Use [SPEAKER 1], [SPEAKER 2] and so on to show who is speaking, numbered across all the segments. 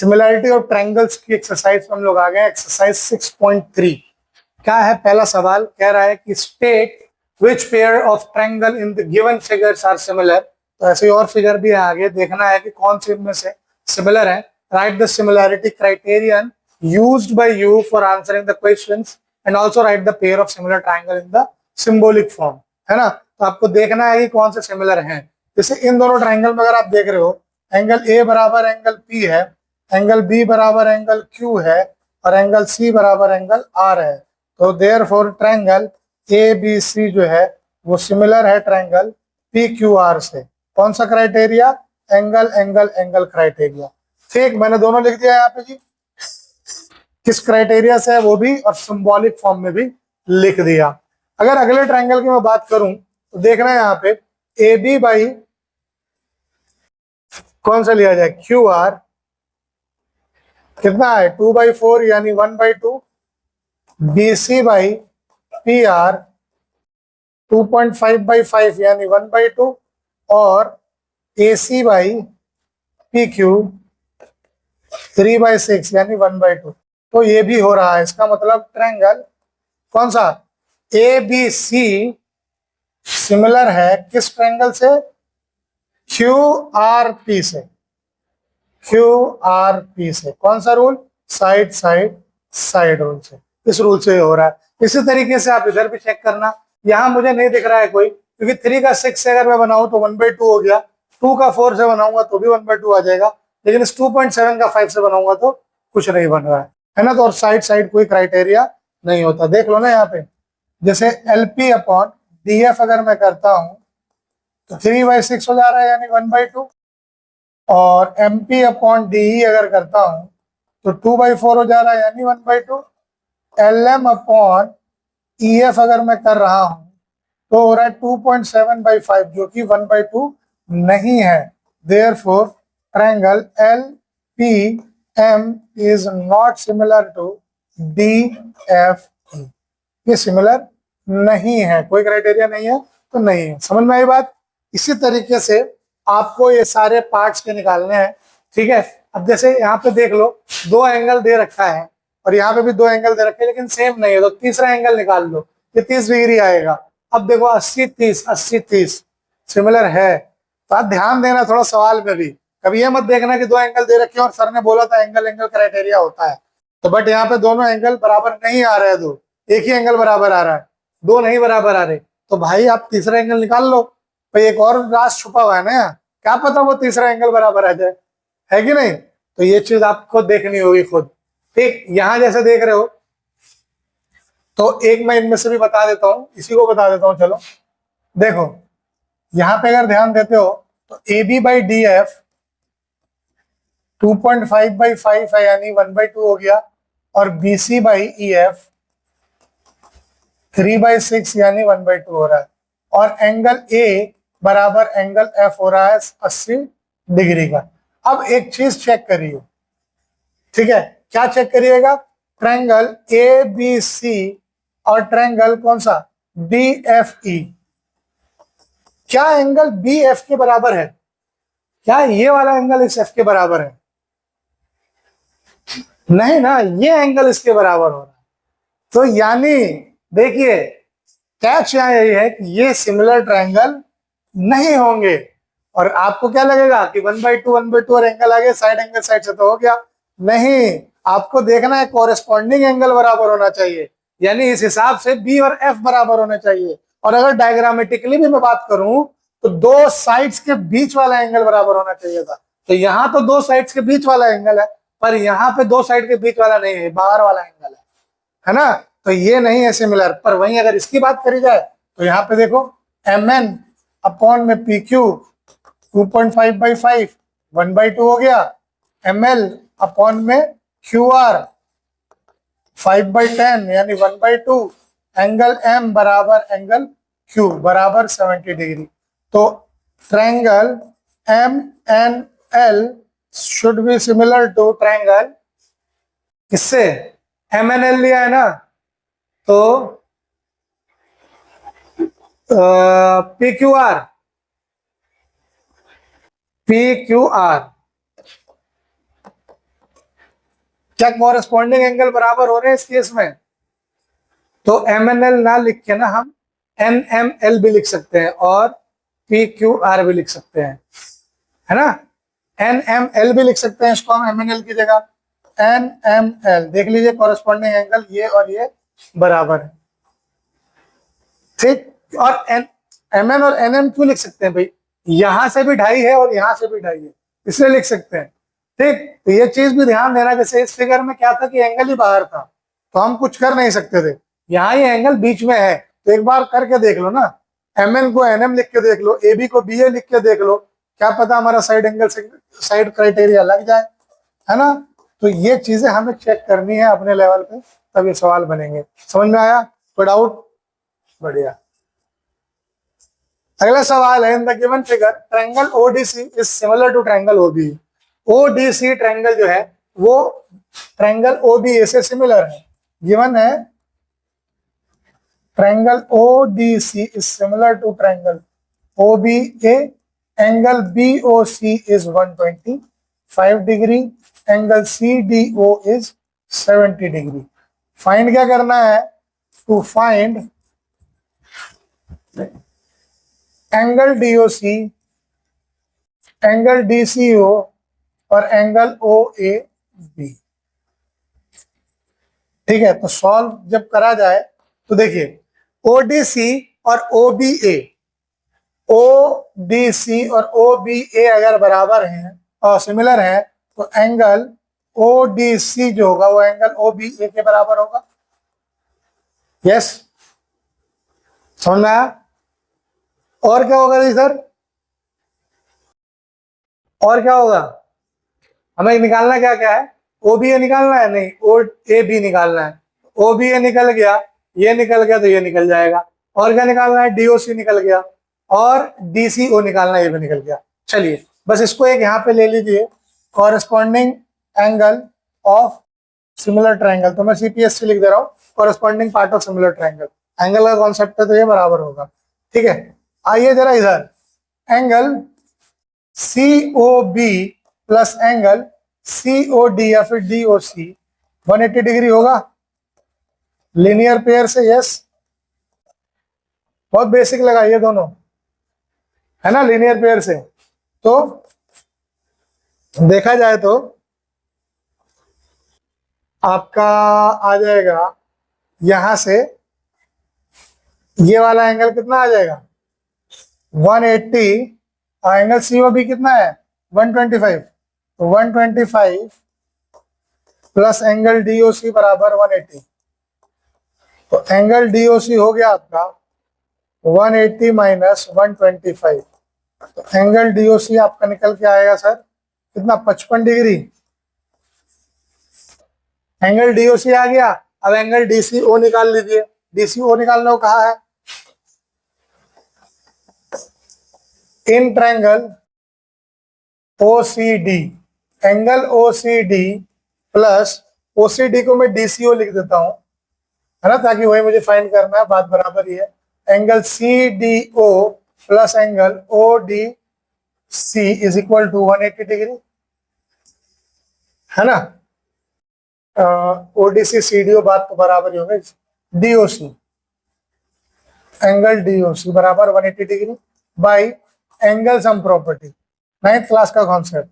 [SPEAKER 1] Similarity of triangles की exercise हम लोग आ गए। एक्सरसाइज 6.3 क्या है? पहला सवाल कह रहा है कि state which pair of triangle in the given figures are similar. तो ऐसे और फिगर भी है आगे, देखना है कि कौन से इनमें से सिमिलर है। Right the similarity criterion used by you for answering the questions and also right the pair of similar triangle in the symbolic form, है ना। तो आपको देखना है कि कौन से सिमिलर हैं। जैसे इन दोनों ट्रायंगल में अगर आप देख रहे हो, एंगल ए बराबर एंगल पी है, एंगल बी बराबर एंगल क्यू है और एंगल सी बराबर एंगल आर है। तो therefore triangle A B C जो है वो सिमिलर है ट्रायंगल पी क्यू आर से। कौन सा criteria? Angle angle angle criteria. ठीक, मैंने दोनों लिख दिया यहाँ पे जी। किस क्राइटेरिया से है वो भी, और सिंबॉलिक फॉर्म में भी लिख दिया। अगर अगले ट्रायंगल की मैं बात करूं तो देखना है यहाँ पे ए बी बाई कौन सा लिया जाए, क्यू आर कितना है 2/4 यानी 1/2, B C by P R 2.5/5 यानी 1/2 और A C by P Q 3/6 यानी 1/2। तो ये भी हो रहा है। इसका मतलब ट्रायंगल कौन सा ए बी सी सिमिलर है किस ट्रायंगल से? क्यू आर पी से। क्यू आर पी से कौन सा rule? Side side side rule से। इस रूल से हो रहा है। इसी तरीके से आप इधर भी चेक करना। यहां मुझे नहीं दिख रहा है कोई, क्योंकि 3 का 6 से अगर मैं बनाऊं तो 1/2 हो गया, 2 का 4 से बनाऊंगा तो भी 1/2 आ जाएगा, लेकिन इस 2.7 का 5 से बनाऊंगा तो कुछ नहीं बन रहा है ना। तो और साइड साइड कोई क्राइटेरिया नहीं होता। देख लो ना यहाँ पे, जैसे L P upon D F अगर मैं करता हूं तो 3/6 हो जा रहा है यानी 1/2, और M P upon D E अगर करता हूं तो 2/4 हो जा रहा है यानी 1/2। L M upon E F अगर मैं कर रहा हूं तो हो रहा है 2.7/5 जो कि 1/2 नहीं है। Therefore triangle L P M is not similar to D F E. ये सिमिलर नहीं है, कोई क्राइटेरिया नहीं है तो नहीं है। समझ में आई बात? इसी तरीके से आपको ये सारे पार्ट्स के निकालने हैं, ठीक है। अब जैसे यहाँ पे देख लो, 2 एंगल दे रखा है और यहाँ पे भी 2 एंगल दे रखे हैं, लेकिन सेम नहीं है, तो तीसरा एंगल निकाल लो, ये 30 डिग्री आएगा। अब देखो 80-30 80-30 सिमिलर है। तो आप ध्यान देना थोड़ा सवाल में भी, कभी ये मत देखना कि 2 एंगल दे रखे हैं और सर ने बोला था एंगल एंगल क्राइटेरिया होता है तो, बट यहाँ पे दोनों एंगल बराबर नहीं आ रहे हैं, दो एक ही एंगल बराबर आ रहा है, 2 नहीं बराबर आ रहे। तो भाई आप तीसरा एंगल निकाल लो। भाई एक और राज छुपा हुआ है ना, क्या पता वो तीसरा एंगल बराबर आ जाए, है कि नहीं। तो ये चीज आपको देखनी होगी खुद। ठीक, यहां जैसे देख रहे हो तो एक मैं इनमें से भी बता देता हूं, इसी को बता देता हूं। चलो देखो, यहां पे अगर ध्यान देते हो तो A B by D F 2.5/5 है यानी 1/2 हो गया, और B C by E F 3/6 यानी 1/2 हो रहा है, और एंगल ए बराबर एंगल एफ हो रहा है 80 डिग्री का। अब एक चीज चेक करिए, ठीक है, क्या चेक करिएगा? ट्रायंगल ए बी सी और ट्रायंगल कौन सा बी एफ ई, क्या एंगल बी एफ के बराबर है? क्या ये वाला एंगल इस एफ के बराबर है? नहीं ना, ये एंगल इसके बराबर हो रहा है। तो यानी देखिए कैच यहाँ यही है कि ये सिमिलर ट्रायंगल नहीं होंगे। और आपको क्या लगेगा कि 1/2 1/2 और एंगल आगे साइड एंगल साइड से तो हो गया। नहीं, आपको देखना है कॉरेस्पॉन्डिंग एंगल बराबर होना चाहिए, यानी इस हिसाब से बी और एफ बराबर होने चाहिए। और अगर डायग्रामेटिकली भी मैं बात करूं तो 2 साइड्स के बीच वाला एंगल बराबर होना चाहिए था। तो यहाँ तो 2 साइड्स के बीच वाला एंगल है, पर यहाँ पे 2 साइड के बीच वाला नहीं है, बाहर वाला एंगल है ना। तो ये नहीं है सिमिलर। पर वहीं अगर इसकी बात करी जाए तो यहाँ पे देखो एम एन अपॉन में पी क्यू 2.5/5 1/2 हो गया, एम एल अपॉन में क्यू आर 5/10 यानी 1/2, एंगल एम बराबर एंगल क्यू बराबर 70 डिग्री। तो triangle M N L should be similar to triangle, किससे? एम एन एल लिया है ना, तो P Q R, P Q R क्या कॉरेस्पॉन्डिंग एंगल बराबर हो रहे हैं इस केस में? तो MNL ना लिख के ना हम NML भी लिख सकते हैं और PQR भी लिख सकते हैं, है ना। NML भी लिख सकते हैं इसको हम MNL की जगह। NML देख लीजिए, कॉरेस्पॉन्डिंग एंगल ये और ये बराबर है, ठीक। और MN और NM क्यों लिख सकते हैं भाई? यहां से भी 2.5 है और यहां से भी 2.5 है, इसलिए लिख सकते हैं, ठीक। तो ये चीज भी ध्यान देना, जैसे इस फिगर में क्या था कि एंगल ही बाहर था तो हम कुछ कर नहीं सकते थे, यहाँ ये एंगल बीच में है तो एक बार करके देख लो ना, MN को NM लिख के देख लो, AB को BA लिख के देख लो, क्या पता हमारा साइड एंगल साइड क्राइटेरिया लग जाए, है ना। तो ये चीजें हमें चेक करनी है अपने लेवल पे, तब ये सवाल बनेंगे। समझ में आया? कोई डाउट? बढ़िया। अगला सवाल है, in the given figure triangle ODC is similar to triangle OBE। ODC triangle जो है वो ट्रायंगल OBA से सिमिलर है। गिवन है triangle ODC is similar to triangle OBA, angle BOC is 125 degree, angle CDO is 70 degree. Find क्या करना है? To find angle DOC, angle DCO और एंगल OAB। ठीक है, तो सॉल्व जब करा जाए तो देखिए ODC और ODC और OBA अगर बराबर हैं और सिमिलर हैं तो एंगल ODC जो होगा वो एंगल OBA के बराबर होगा। यस, समझ में आया? और क्या होगा जी सर? और क्या होगा? हमें निकालना क्या क्या है? OBA निकालना है? नहीं, OAB निकालना है। OBA निकल गया, ये निकल गया तो ये निकल जाएगा। और क्या निकालना है? DOC निकल गया और DCO निकालना, ये भी निकल गया। चलिए बस इसको एक यहाँ पे ले लीजिए, corresponding angle of similar triangle. तो मैं CPSC लिख दे रहा हूँ, corresponding part of similar triangle. Angle का कॉन्सेप्ट है तो ये बराबर होगा, ठीक है। आइए जरा इधर, angle COB plus angle COD या फिर DOC 180 डिग्री होगा लीनियर पेयर से। यस, बहुत बेसिक लगा ये दोनों, है ना, लीनियर पेयर से। तो देखा जाए तो आपका आ जाएगा यहां से ये वाला एंगल कितना आ जाएगा? 180। एंगल COB कितना है? 125। तो 125 प्लस एंगल DOC बराबर 180। तो एंगल DOC हो गया आपका 180 माइनस 125। तो एंगल DOC आपका निकल के आएगा सर कितना? 55 डिग्री। एंगल DOC आ गया। अब एंगल DCO निकाल लीजिए। DCO निकालने को कहा है, in triangle OCD, angle OCD plus OCD को मैं DCO लिख देता हूं, है ना, ताकि वही मुझे फाइंड करना है, बात बराबर ही है। Angle CDO plus angle ODC is equal to 180 degree, है ना। ODC CDO बात तो बराबर ही होगा। DOC, एंगल DOC बराबर 180 degree by angle sum property, 9th class का कॉन्सेप्ट।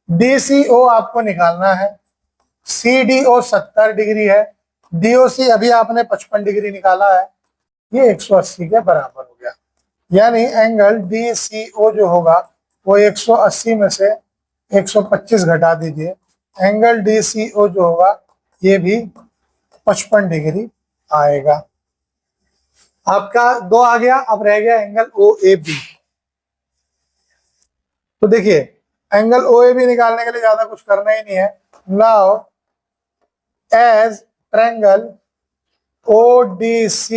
[SPEAKER 1] DCO आपको निकालना है, CDO 70 डिग्री है, DOC अभी आपने 55 डिग्री निकाला है, ये 180 के बराबर हो गया। यानी एंगल DCO जो होगा वो 180 में से 125 घटा दीजिए, एंगल DCO जो होगा ये भी 55 डिग्री आएगा। आपका 2 आ गया। अब रह गया एंगल OAB। तो देखिए एंगल OAB निकालने के लिए ज्यादा कुछ करना ही नहीं है। Now as triangle ODC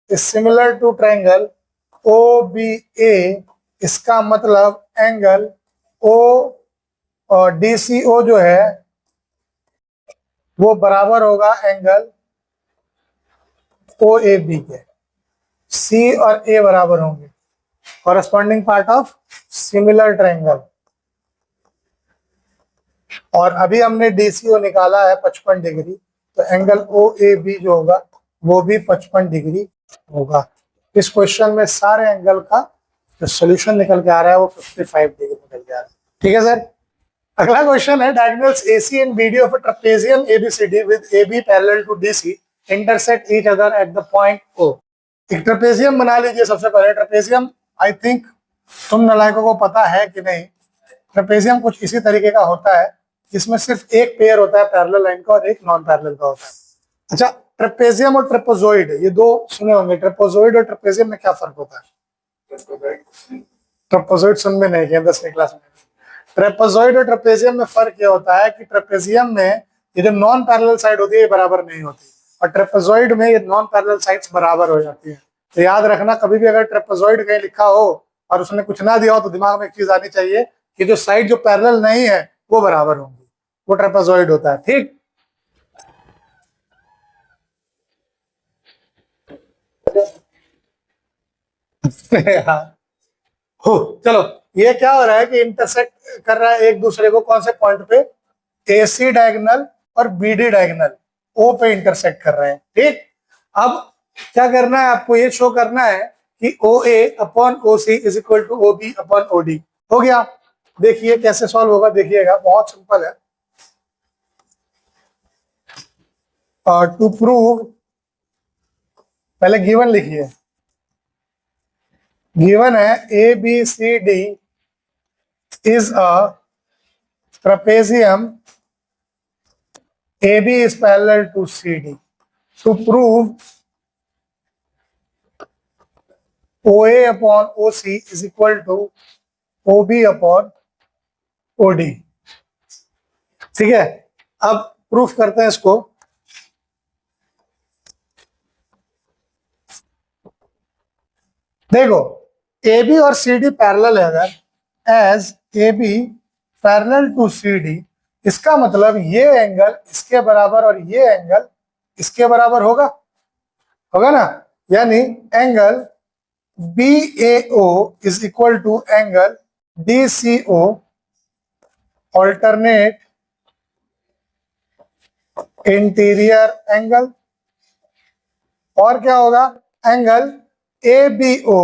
[SPEAKER 1] is similar to triangle OBA, इसका मतलब एंगल O और DCO जो है वो बराबर होगा एंगल OAB के। C और A बराबर होंगे, corresponding part of similar triangle. और अभी हमने DCO निकाला है 55 डिग्री, तो एंगल OAB जो होगा वो भी 55 डिग्री होगा। इस क्वेश्चन में सारे एंगल का जो सोल्यूशन निकल के आ रहा है वो 55 डिग्री निकल के आ रहा है। ठीक है सर। अगला क्वेश्चन है diagonals AC and BD of a trapezium ABCD with AB parallel to DC intersect each other at the point O। एक ट्रेपेजियम बना लीजिए। सबसे पहले ट्रेपेजियम, आई थिंक तुम नालायकों को पता है कि नहीं, ट्रेपेजियम कुछ इसी तरीके का होता है जिसमें सिर्फ एक पेयर होता है पैरेलल लाइन का और एक नॉन पैरेलल का होता है। अच्छा, ट्रेपेजियम और ट्रेपेजॉइड ये दो सुने होंगे। ट्रेपेजॉइड और ट्रेपेजियम में क्या फर्क होता है? ट्रेपेजॉइड सुन में नहीं किया 10वीं क्लास में। ट्रेपेजॉइड और ट्रेपेजियम में फर्क ये होता है कि ट्रेपेजियम में ये जो नॉन पैरेलल साइड होती है ये बराबर नहीं होती, और ट्रेपेजॉइड में ये नॉन पैरेलल साइड्स बराबर हो जाती है। तो याद रखना, कभी भी अगर ट्रेपेजॉइड कहीं लिखा हो और उसने कुछ ना दिया हो तो दिमाग में एक चीज आनी चाहिए कि जो साइड जो पैरेलल नहीं है वो बराबर होंगी, वो ट्रेपेजॉइड होता है। ठीक। हो चलो, ये क्या हो रहा है कि इंटरसेक्ट कर रहा है एक दूसरे को कौन से पॉइंट पे? AC डायगोनल और BD डायगोनल O पे इंटरसेक्ट कर रहे हैं। ठीक। अब क्या करना है आपको? ये शो करना है कि OA upon OC is equal to OB upon OD। हो गया। देखिए कैसे सॉल्व होगा, देखिएगा, बहुत सिंपल है। टू प्रूव, पहले गिवन लिखिए। गिवन है ABCD is a trapezium, AB is parallel to CD. To prove OA upon OC is equal to OB upon OD। ठीक है, अब प्रूफ करते हैं इसको। देखो, AB और CD पैरेलल है अगर, as AB parallel to CD, इसका मतलब ये एंगल इसके बराबर और ये एंगल इसके बराबर होगा, होगा ना? यानी angle BAO is equal to angle DCO alternate interior angle. और क्या होगा? एंगल ABO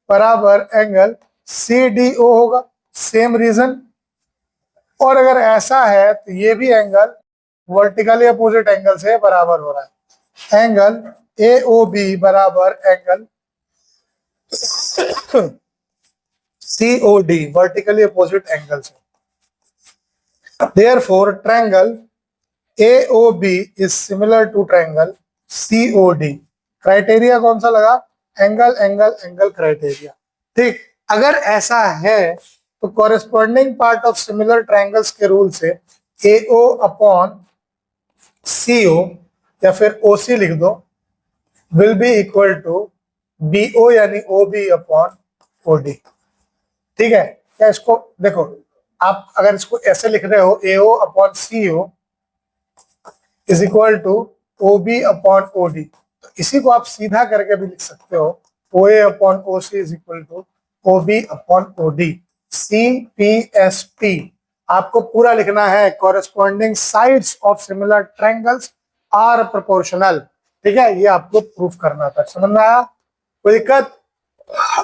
[SPEAKER 1] बराबर एंगल CDO होगा। Same reason. और अगर ऐसा है तो ये भी एंगल वर्टिकली अपोजिट एंगल से बराबर हो रहा है। एंगल AOB बराबर angle COD, vertically opposite angle से। Therefore, triangle AOB is similar to triangle COD। Criteria कौन सा लगा? Angle angle angle criteria. ठीक। अगर ऐसा है तो corresponding part of similar triangles के रूल से AO अपॉन CO या फिर OC लिख दो will be equal to BO यानी OB अपॉन OD। ठीक है। क्या इसको देखो, आप अगर इसको ऐसे लिख रहे हो AO upon CO is equal to OB upon OD, तो इसी को आप सीधा करके भी लिख सकते हो। OA upon OC is equal to OB upon OD। CPST आपको पूरा लिखना है। Corresponding sides of similar triangles are proportional. ठीक है, ये आपको प्रूफ करना था। समझ में आया? कोई दिक्कत?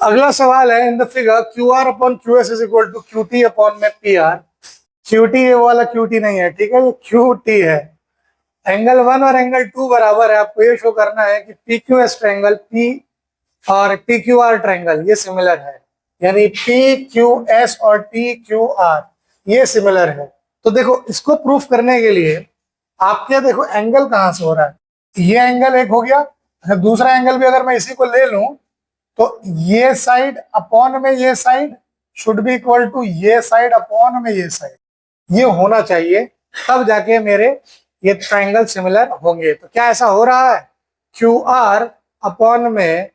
[SPEAKER 1] अगला सवाल है, in the figure QR upon QS is equal to QT upon में PR। QT ये वाला QT नहीं है, ठीक है, ये QT है। एंगल 1 और एंगल 2 बराबर है। आपको ये शो करना है कि PQS ट्रायंगल P और PQR ट्रायंगल ये सिमिलर है, यानी PQS और TQR ये सिमिलर है। तो देखो, इसको प्रूफ करने के लिए आपके देखो एंगल कहां से हो रहा है। ये एंगल एक हो गया, दूसरा एंगल भी अगर मैं इसी को ले लूं तो ये साइड अपॉन में ये side should be equal to ये साइड अपॉन में ये साइड। ये होना चाहिए, तब जाके मेरे ये ट्रायंगल सिमिलर होंगे। तो क्या ऐसा हो रहा है? QR अपॉन में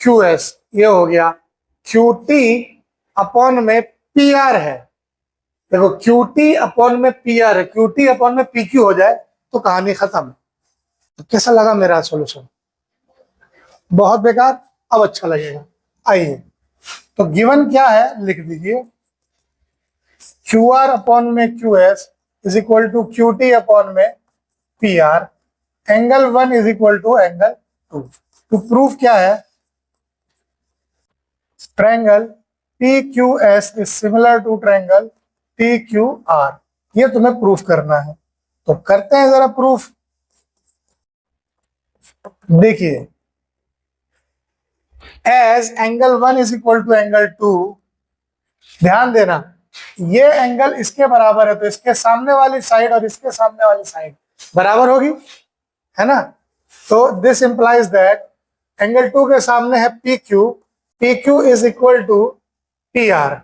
[SPEAKER 1] QS ये हो गया, QT अपॉन में PR है। देखो, QT अपॉन में PR है, QT अपॉन में PQ हो जाए तो कहानी खत्म। तो कैसा लगा मेरा सॉल्यूशन? बहुत बेकार। अब अच्छा लगेगा। आइए, तो गिवन क्या है लिख दीजिए। QR अपॉन में QS is equal to Q T upon में P R, angle 1 is equal to angle 2। तो प्रूफ क्या है? Triangle P Q S is similar to triangle P Q R. ये तुम्हें प्रूफ करना है, तो करते हैं जरा प्रूफ। देखिए, as angle 1 is equal to angle 2, ध्यान देना ये एंगल इसके बराबर है, तो इसके सामने वाली साइड और इसके सामने वाली साइड बराबर होगी, है ना? तो दिस इंप्लाइज दैट एंगल 2 के सामने है P Q is equal to P R.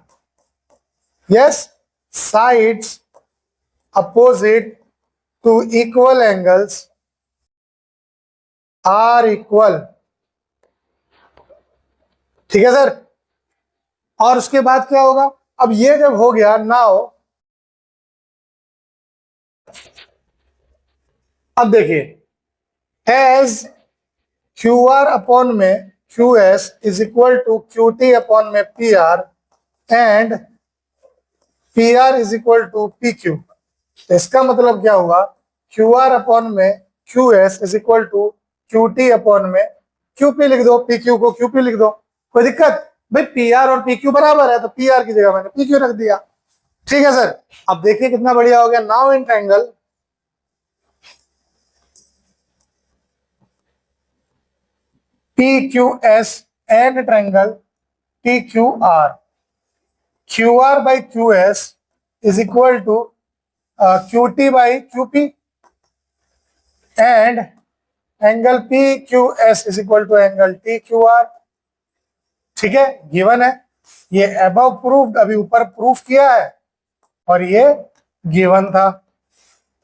[SPEAKER 1] Yes, sides opposite to equal angles are equal. ठीक है सर? और उसके बाद क्या होगा? अब ये जब हो गया, नाउ अब देखिए, एज क्यू आर अपॉन में Q S is equal to Q T upon में P R and P R is equal to P Q. तो इसका मतलब क्या हुआ? क्यू आर अपॉन में Q S is equal to Q T upon में Q P लिख दो, पी क्यू को क्यू पी लिख दो, कोई दिक्कत? भाई पी आर और पी क्यू बराबर है, तो पी आर की जगह मैंने पी क्यू रख दिया। ठीक है सर? अब देखिए कितना बढ़िया हो गया। Now in triangle P Q S and triangle P Q R, Q R by Q S is equal to Q T by Q P and angle P Q S is equal to angle T Q R. ठीक है, given है। ये above proved, अभी ऊपर proof किया है, और ये गिवन था।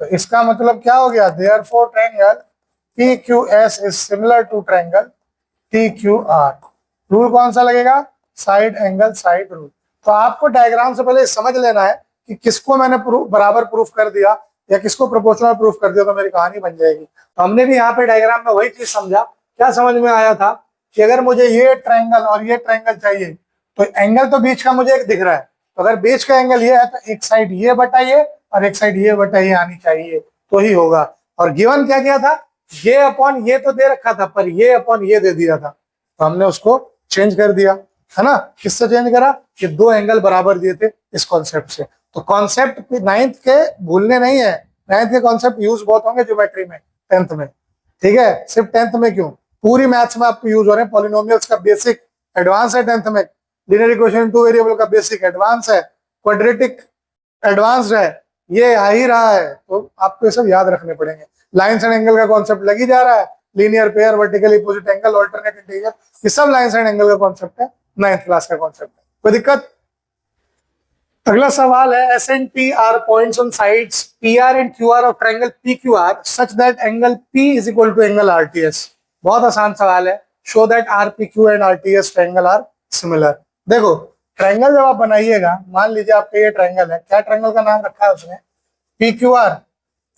[SPEAKER 1] तो इसका मतलब क्या हो गया? Therefore triangle P Q S is similar to triangle T Q R. Rule कौन सा लगेगा? Side angle side rule. तो आपको डायग्राम से पहले समझ लेना है कि किसको मैंने बराबर प्रूफ कर दिया या किसको प्रोपोर्शनल प्रूफ कर दिया, तो मेरी कहानी बन जाएगी। तो हमने भी यहाँ पे डायग्राम में वही चीज समझा। क्या समझ में आया था? कि अगर मुझे ये ट्रायंगल और ये ट्रायंगल चाहिए, तो एंगल तो बीच का मुझे एक दिख रहा है, तो अगर बीच का एंगल ये है तो एक साइड ये बटा ये और एक साइड ये बटा ये आनी चाहिए, तो ही होगा। और गिवन क्या किया था? ये अपॉन ये तो दे रखा था, पर ये अपॉन ये दे दिया था, तो हमने उसको चेंज कर दिया, है ना? किससे चेंज करा? कि दो एंगल बराबर दिए थे इस कॉन्सेप्ट से। तो कॉन्सेप्ट 9th के भूलने नहीं है, 9th के कॉन्सेप्ट यूज बहुत होंगे ज्योमेट्री में 10th में। ठीक है? सिर्फ 10th में क्यों, पूरी मैथ्स में आपको यूज हो रहे हैं। पॉलिनोमियल्स का बेसिक एडवांस है 10th में, लीनियर इक्वेशन 2 वेरिएबल का बेसिक एडवांस है, क्वाड्रेटिक एडवांस्ड है, ये आ ही रहा है, तो आपको ये सब याद रखने पड़ेंगे। लाइन्स एंड एंगल का कॉन्सेप्ट लग ही जा रहा है, linear pair, vertical opposite angle, alternate integer, ये सब लाइन्स एंड एंगल का कॉन्सेप्ट है, 9th क्लास का कॉन्सेप्ट है। कोई दिक्कत? अगला सवाल है, S and P are points on sides P R and Q R of triangle P Q R such that angle P is equal to angle R T S. बहुत आसान सवाल है। Show that R P Q and R T S triangle are similar. देखो, triangle जब आप बनाइएगा, मान लीजिए आपका ये ट्रायंगल है, क्या ट्रायंगल का नाम रखा है उसने? पी क्यू आर,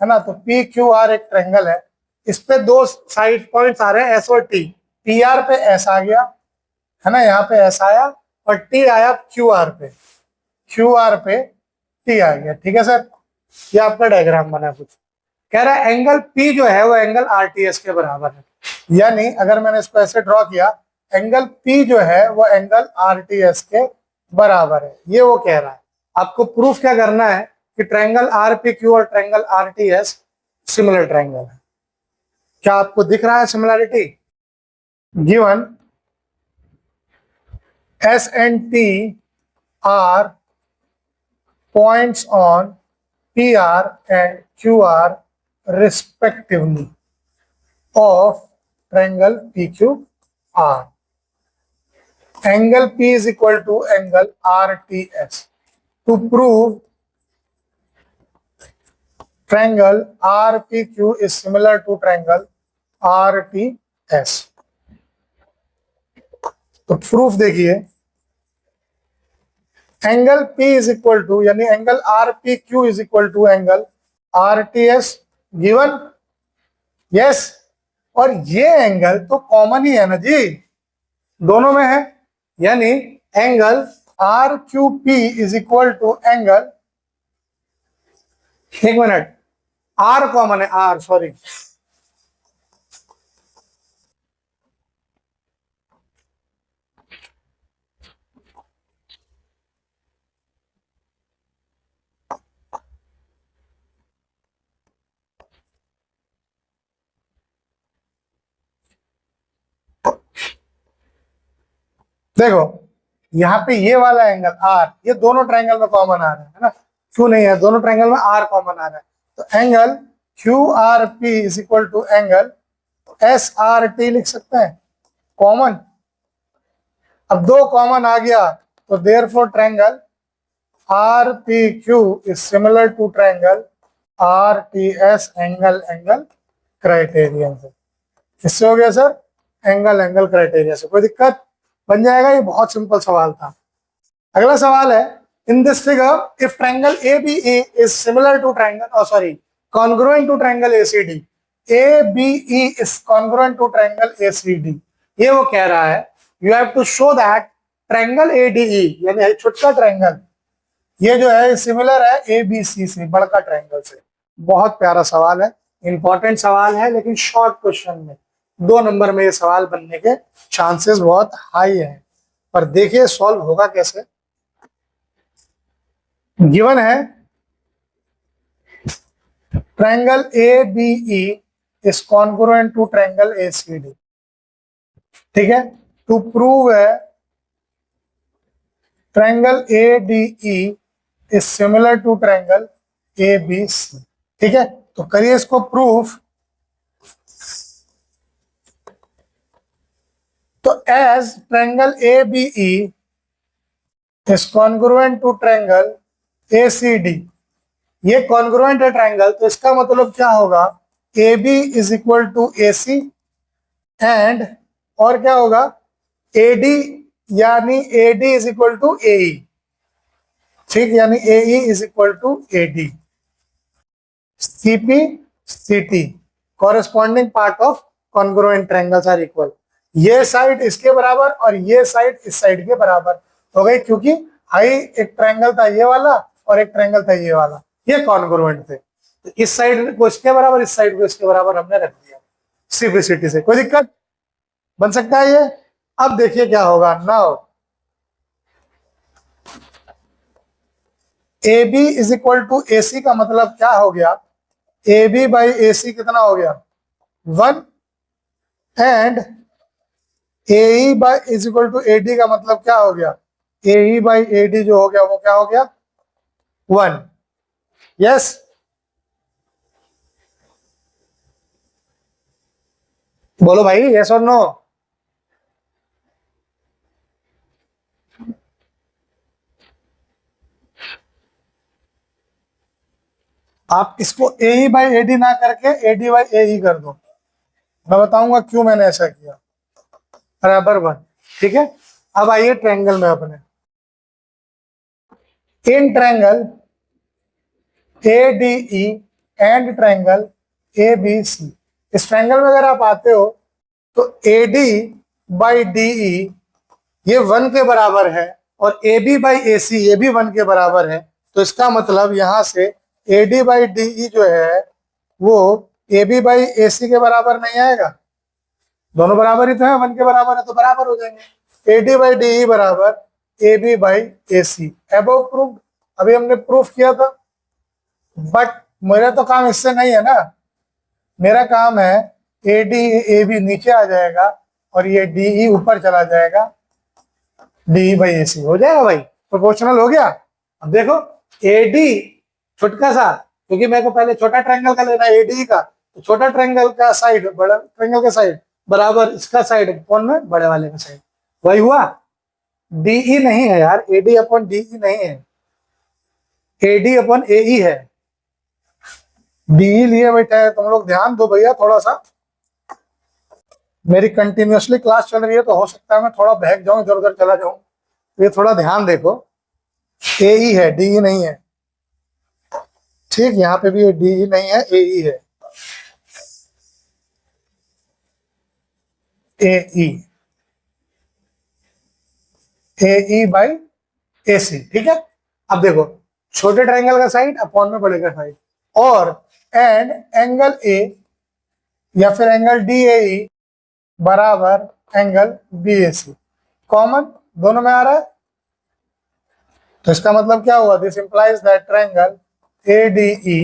[SPEAKER 1] है ना? तो पी क्यू आर एक ट्रायंगल है, इस पे दो साइड पॉइंट्स आ रहे हैं एस और टी। पी आर पे एस आ गया, है ना? यहाँ पे एस आया, और टी आया क्यू आर पे, क्यू आर पे टी आ गया। ठीक है सर? ये आपका डायग्राम बना कुछ। कह रहा है एंगल पी जो है वो एंगल आर टी एस के बराबर है, यानी अगर मैंने इसको ऐसे ड्रॉ किया, एंगल पी जो है वो एंगल आर टी एस के बराबर है, ये वो कह रहा है। आपको प्रूफ क्या करना है कि ट्रायंगल आर पी क्यू और triangle R T S similar triangle है। क्या आपको दिख रहा है similarity? Given S and T R points on PR and QR respectively of triangle PQR. Angle P is equal to angle RTS. To prove triangle RPQ is similar to triangle RTS. तो proof देखिए, angle P is equal to, यानी angle RPQ is equal to angle RTS given. Yes, और ये angle तो common ही है ना जी, दोनों में है, यानी angle RQP is equal to angle एक मिनट, आर कॉमन है, आर सॉरी, देखो यहाँ पे ये वाला एंगल आर, ये दोनों ट्रायंगल में कॉमन आ रहा है ना, क्यों नहीं है, दोनों ट्रायंगल में आर कॉमन आ रहा है, तो angle Q R P is equal to angle S R T लिख सकते हैं कॉमन। अब दो कॉमन आ गया तो therefore triangle R P Q is similar to triangle R T S angle angle criterion से। किससे हो गया सर? एंगल एंगल क्राइटेरिया से। कोई दिक्कत? बन जाएगा, ये बहुत सिंपल सवाल था। अगला सवाल है, in this figure if triangle ABE is similar to triangle sorry congruent to triangle ACD, ABE is congruent to triangle ACD, ये वो कह रहा है you have to show that triangle ADE यानी छोटा ट्रायंगल ये जो है सिमिलर है ABC से, बड़का ट्रायंगल से। बहुत प्यारा सवाल है, इंपॉर्टेंट सवाल है, लेकिन शॉर्ट क्वेश्चन में 2 नंबर में ये सवाल बनने के चांसेस बहुत हाई हैं। पर देखिए सॉल्व होगा कैसे। गिवन है triangle ABE is congruent to triangle ACD, ठीक है। टू प्रूव है triangle ADE is similar to triangle ABC, ठीक है। तो करिए इसको प्रूफ। तो as triangle ABE is congruent to triangle ACD, ये कॉन्ग्रुएंट है ट्रायंगल, तो इसका मतलब क्या होगा, AB is equal to AC and और क्या होगा AD, यानी AD is equal to AE, ठीक, यानी AE is equal to AD। CP CT corresponding part of congruent triangles are equal. ये साइड इसके बराबर और ये साइड इस साइड के बराबर हो गई, क्योंकि हाई एक ट्रायंगल था ये वाला और एक ट्रायंगल था ये वाला, ये कॉन्ग्रुएंट थे, तो इस साइड को इसके बराबर इस साइड को इसके बराबर हमने रख दिया CP से। कोई दिक्कत? बन सकता है ये। अब देखिए क्या होगा now, AB is equal to AC का मतलब क्या हो गया, AB बाई AC कितना हो गया 1 and AE by is equal to AD का मतलब क्या हो गया, AE बाई AD जो हो गया वो क्या हो गया 1। यस, बोलो भाई यस और नो। आप इसको AE बाई AD ना करके AD बाई AE कर दो, मैं बताऊंगा क्यों मैंने ऐसा किया, बराबर 1, ठीक है। अब आइए ट्रायंगल में अपने, in triangle ADE and triangle ABC, इस ट्रायंगल में अगर आप आते हो तो AD बाई DE ये 1 के बराबर है और AB बाई AC ये भी 1 के बराबर है, तो इसका मतलब यहां से AD बाई DE जो है वो AB बाई AC के बराबर नहीं आएगा, दोनों बराबर ही तो है, 1 के बराबर है तो बराबर हो जाएंगे। AD बाई DE बराबर AB by AC, above proved, अभी हमने प्रूफ किया था। बट मेरा तो काम इससे नहीं है ना, मेरा काम है AD AB नीचे आ जाएगा और ये DE ऊपर चला जाएगा, DE बाई AC हो जाएगा भाई, प्रोपोर्शनल हो गया। अब देखो AD छोटा सा, क्योंकि मेरे को पहले छोटा ट्रायंगल का लेना है AD का, तो छोटा ट्रायंगल का साइड बड़ा ट्रायंगल का साइड बराबर इसका साइड कौन में, बड़े वाले का साइड, वही हुआ। DE नहीं है यार, AD अपॉन DE नहीं है, AD अपॉन AE है, DE लिए बैठे है। तुम लोग ध्यान दो भैया थोड़ा सा, मेरी कंटिन्यूअसली क्लास चल रही है तो हो सकता है मैं थोड़ा बहक जाऊं, इधर उधर चला जाऊं, तो ये थोड़ा ध्यान देखो, AE है DE नहीं है, ठीक, यहाँ पे भी DE नहीं है AE है, AE बाई AC, ठीक है। अब देखो छोटे ट्रायंगल का साइड अपॉन में बड़े का साइड, और एंड एंगल ए या फिर एंगल डी ए ई बराबर एंगल बी ए सी, कॉमन दोनों में आ रहा है। तो इसका मतलब क्या हुआ, this implies that triangle A D E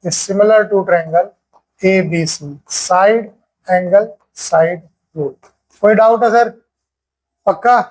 [SPEAKER 1] is similar to triangle A B C, side angle side rule. कोई डाउट है सर? पक्का?